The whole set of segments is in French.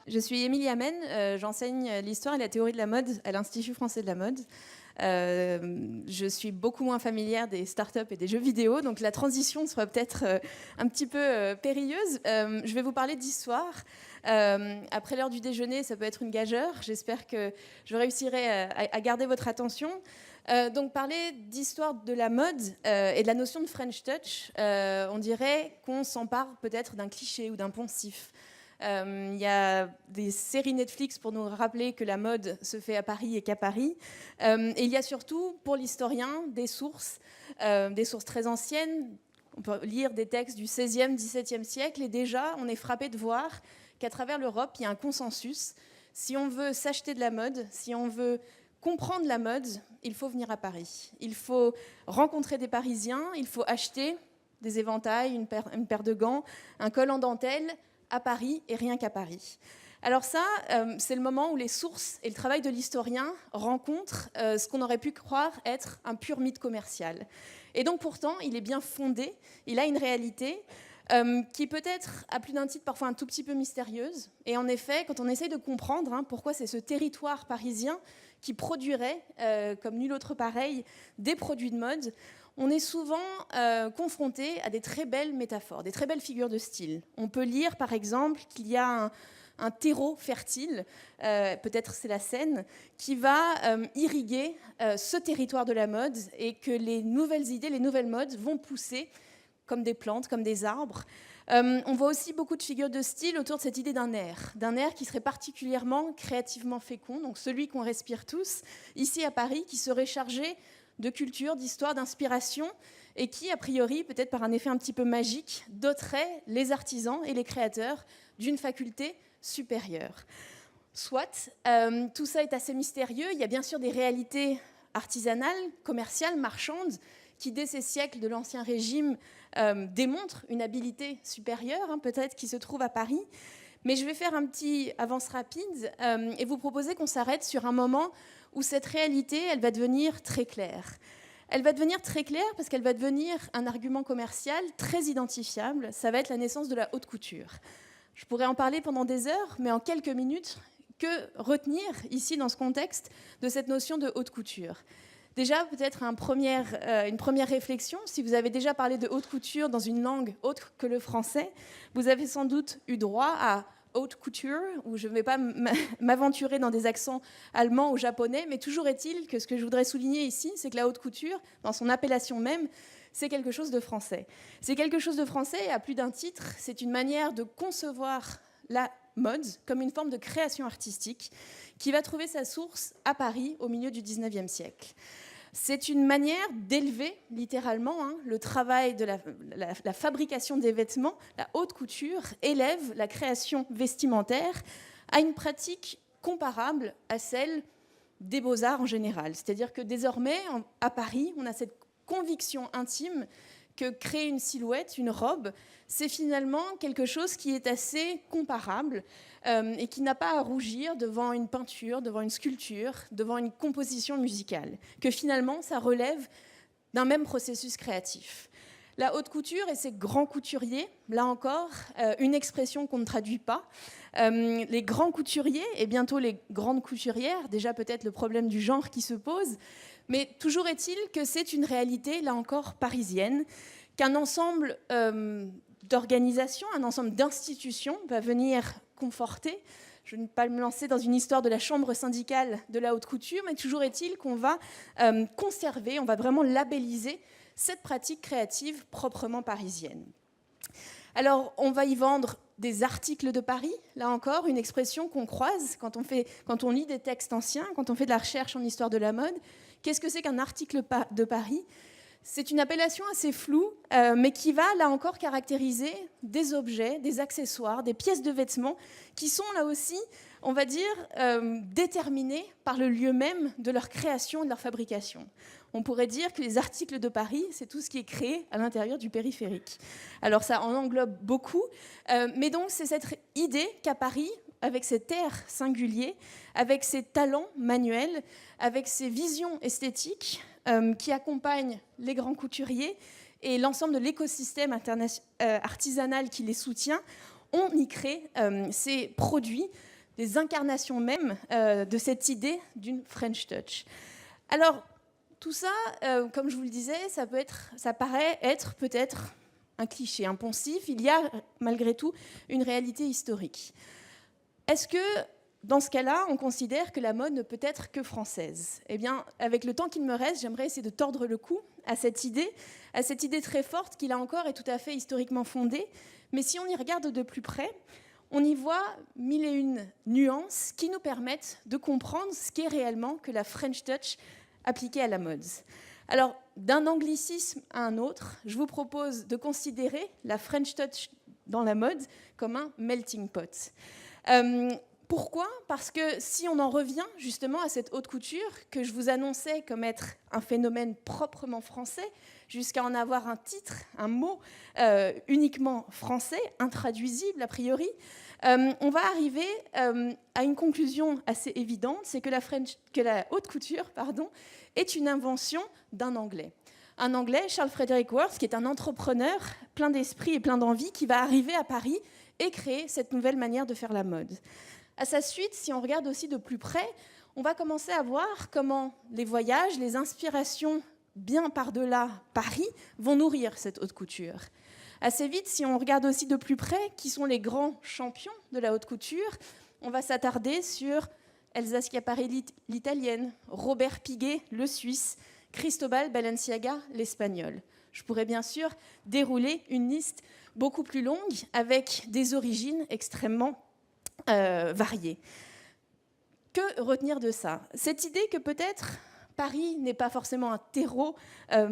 Je suis Émilie Amen, j'enseigne l'histoire et la théorie de la mode à l'Institut français de la mode. Je suis beaucoup moins familière des startups et des jeux vidéo, donc la transition sera peut-être un petit peu périlleuse. Je vais vous parler d'histoire. Après l'heure du déjeuner, ça peut être une gageure. J'espère que je réussirai à garder votre attention. Donc parler d'histoire de la mode et de la notion de French Touch, on dirait qu'on s'empare peut-être d'un cliché ou d'un poncif. Il y a des séries Netflix pour nous rappeler que la mode se fait à Paris et qu'à Paris. Et il y a surtout, pour l'historien, des sources très anciennes. On peut lire des textes du XVIe, XVIIe siècle, et déjà, on est frappé de voir qu'à travers l'Europe, il y a un consensus. Si on veut s'acheter de la mode, si on veut comprendre la mode, il faut venir à Paris. Il faut rencontrer des Parisiens, il faut acheter des éventails, une paire de gants, un col en dentelle, à Paris et rien qu'à Paris. Alors ça, c'est le moment où les sources et le travail de l'historien rencontrent ce qu'on aurait pu croire être un pur mythe commercial. Et donc pourtant, il est bien fondé, il a une réalité qui peut-être, à plus d'un titre, parfois un tout petit peu mystérieuse. Et en effet, quand on essaye de comprendre pourquoi c'est ce territoire parisien qui produirait, comme nul autre pareil, des produits de mode, on est souvent confronté à des très belles métaphores, des très belles figures de style. On peut lire, par exemple, qu'il y a un terreau fertile, peut-être c'est la Seine, qui va irriguer ce territoire de la mode et que les nouvelles idées, les nouvelles modes vont pousser comme des plantes, comme des arbres. On voit aussi beaucoup de figures de style autour de cette idée d'un air qui serait particulièrement créativement fécond, donc celui qu'on respire tous, ici à Paris, qui serait chargé de culture, d'histoire, d'inspiration, et qui, a priori, peut-être par un effet un petit peu magique, doterait les artisans et les créateurs d'une faculté supérieure. Soit, tout ça est assez mystérieux. Il y a bien sûr des réalités artisanales, commerciales, marchandes, qui, dès ces siècles de l'Ancien Régime, démontrent une habileté supérieure, peut-être, qui se trouve à Paris. Mais je vais faire un petit avance rapide et vous proposer qu'on s'arrête sur un moment où cette réalité, elle va devenir très claire. Elle va devenir très claire parce qu'elle va devenir un argument commercial très identifiable. Ça va être la naissance de la haute couture. Je pourrais en parler pendant des heures, mais en quelques minutes, que retenir ici dans ce contexte de cette notion de haute couture ? Déjà, peut-être une première réflexion. Si vous avez déjà parlé de haute couture dans une langue autre que le français, vous avez sans doute eu droit à haute couture, où je ne vais pas m'aventurer dans des accents allemands ou japonais, mais toujours est-il que ce que je voudrais souligner ici, c'est que la haute couture, dans son appellation même, c'est quelque chose de français. C'est quelque chose de français, et à plus d'un titre, c'est une manière de concevoir la mode comme une forme de création artistique qui va trouver sa source à Paris au milieu du XIXe siècle. C'est une manière d'élever, littéralement, le travail de la fabrication des vêtements. La haute couture élève la création vestimentaire à une pratique comparable à celle des beaux-arts en général. C'est-à-dire que désormais, à Paris, on a cette conviction intime que créer une silhouette, une robe, c'est finalement quelque chose qui est assez comparable et qui n'a pas à rougir devant une peinture, devant une sculpture, devant une composition musicale, que finalement, ça relève d'un même processus créatif. La haute couture et ses grands couturiers, là encore, une expression qu'on ne traduit pas. Les grands couturiers et bientôt les grandes couturières, déjà peut-être le problème du genre qui se pose, mais toujours est-il que c'est une réalité, là encore, parisienne, qu'un ensemble d'organisations, un ensemble d'institutions va venir conforter. Je ne vais pas me lancer dans une histoire de la chambre syndicale de la haute couture, mais toujours est-il qu'on va conserver, on va vraiment labelliser cette pratique créative proprement parisienne. Alors, on va y vendre des articles de Paris, là encore, une expression qu'on croise quand on lit des textes anciens, quand on fait de la recherche en histoire de la mode. Qu'est-ce que c'est qu'un article de Paris ? C'est une appellation assez floue, mais qui va, là encore, caractériser des objets, des accessoires, des pièces de vêtements qui sont, là aussi, on va dire, déterminés par le lieu même de leur création et de leur fabrication. On pourrait dire que les articles de Paris, c'est tout ce qui est créé à l'intérieur du périphérique. Alors ça en englobe beaucoup, mais donc c'est cette idée qu'à Paris, avec cet air singulier, avec ses talents manuels, avec ses visions esthétiques, qui accompagne les grands couturiers et l'ensemble de l'écosystème artisanal qui les soutient, on y crée ces produits, des incarnations même de cette idée d'une French Touch. Alors, tout ça, comme je vous le disais, ça paraît être peut-être un cliché, un poncif. Il y a malgré tout une réalité historique. Est-ce que, dans ce cas-là, on considère que la mode ne peut être que française ? Eh bien, avec le temps qu'il me reste, j'aimerais essayer de tordre le cou à cette idée très forte qui, là encore, est tout à fait historiquement fondée. Mais si on y regarde de plus près, on y voit mille et une nuances qui nous permettent de comprendre ce qu'est réellement que la French Touch appliquée à la mode. Alors, d'un anglicisme à un autre, je vous propose de considérer la French Touch dans la mode comme un melting pot. Pourquoi ? Parce que si on en revient justement à cette haute couture que je vous annonçais comme être un phénomène proprement français, jusqu'à en avoir un titre, un mot uniquement français, intraduisible a priori, on va arriver à une conclusion assez évidente, c'est que la haute couture est une invention d'un Anglais. Un Anglais, Charles Frederick Worth, qui est un entrepreneur plein d'esprit et plein d'envie, qui va arriver à Paris et créer cette nouvelle manière de faire la mode. À sa suite, si on regarde aussi de plus près, on va commencer à voir comment les voyages, les inspirations bien par-delà Paris vont nourrir cette haute couture. Assez vite, si on regarde aussi de plus près qui sont les grands champions de la haute couture, on va s'attarder sur Elsa Schiaparelli, l'italienne, Robert Piguet, le suisse, Cristobal Balenciaga, l'espagnol. Je pourrais bien sûr dérouler une liste beaucoup plus longue avec des origines extrêmement variées. Que retenir de ça ? Cette idée que peut-être Paris n'est pas forcément un terreau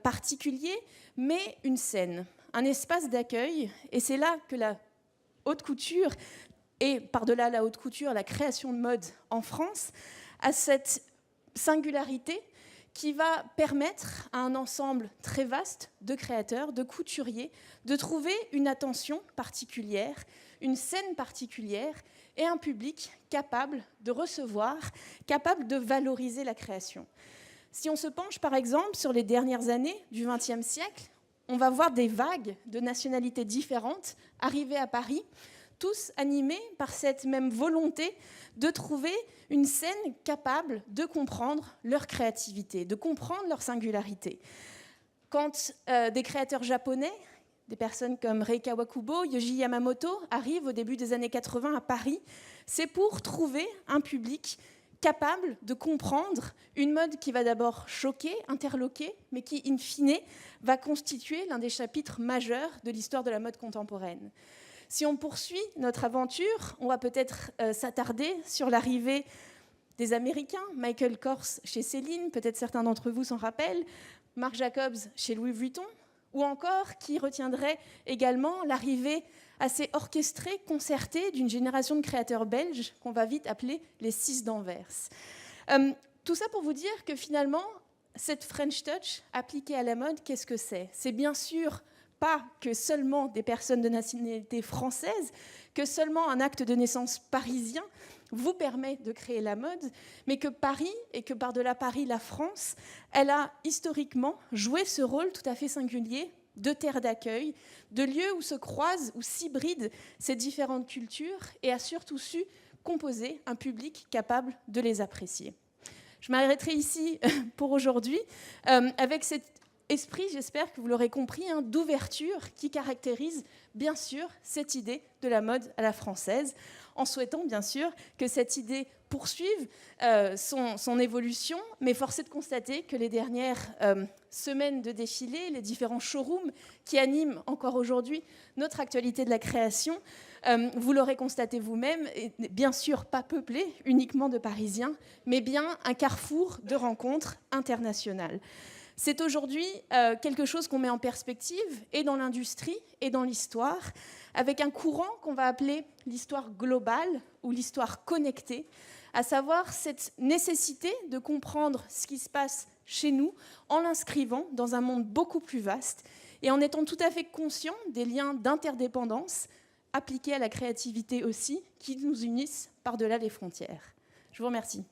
particulier, mais une scène, un espace d'accueil. Et c'est là que la haute couture, et par-delà la haute couture, la création de mode en France, a cette singularité qui va permettre à un ensemble très vaste de créateurs, de couturiers, de trouver une attention particulière, une scène particulière et un public capable de recevoir, capable de valoriser la création. Si on se penche par exemple sur les dernières années du XXe siècle, on va voir des vagues de nationalités différentes arriver à Paris, tous animés par cette même volonté de trouver une scène capable de comprendre leur créativité, de comprendre leur singularité. Quand des créateurs japonais, des personnes comme Rei Kawakubo, Yohji Yamamoto arrivent au début des années 80 à Paris, c'est pour trouver un public capable de comprendre une mode qui va d'abord choquer, interloquer, mais qui, in fine, va constituer l'un des chapitres majeurs de l'histoire de la mode contemporaine. Si on poursuit notre aventure, on va peut-être s'attarder sur l'arrivée des Américains, Michael Kors chez Céline, peut-être certains d'entre vous s'en rappellent, Marc Jacobs chez Louis Vuitton, ou encore qui retiendrait également l'arrivée assez orchestrée, concertée d'une génération de créateurs belges qu'on va vite appeler les Six d'Anvers. Tout ça pour vous dire que finalement, cette French Touch appliquée à la mode, qu'est-ce que c'est ? C'est bien sûr pas que seulement des personnes de nationalité française, que seulement un acte de naissance parisien vous permet de créer la mode, mais que Paris, et que par-delà Paris, la France, elle a historiquement joué ce rôle tout à fait singulier de terre d'accueil, de lieu où se croisent, où s'hybrident ces différentes cultures, et a surtout su composer un public capable de les apprécier. Je m'arrêterai ici pour aujourd'hui avec cet esprit, j'espère que vous l'aurez compris, d'ouverture qui caractérise bien sûr cette idée de la mode à la française, en souhaitant bien sûr que cette idée poursuive son évolution, mais force est de constater que les dernières semaines de défilé, les différents showrooms qui animent encore aujourd'hui notre actualité de la création, vous l'aurez constaté vous-même, est bien sûr pas peuplé uniquement de Parisiens, mais bien un carrefour de rencontres internationales. C'est aujourd'hui quelque chose qu'on met en perspective, et dans l'industrie, et dans l'histoire, avec un courant qu'on va appeler l'histoire globale ou l'histoire connectée, à savoir cette nécessité de comprendre ce qui se passe chez nous en l'inscrivant dans un monde beaucoup plus vaste et en étant tout à fait conscient des liens d'interdépendance appliqués à la créativité aussi, qui nous unissent par-delà les frontières. Je vous remercie.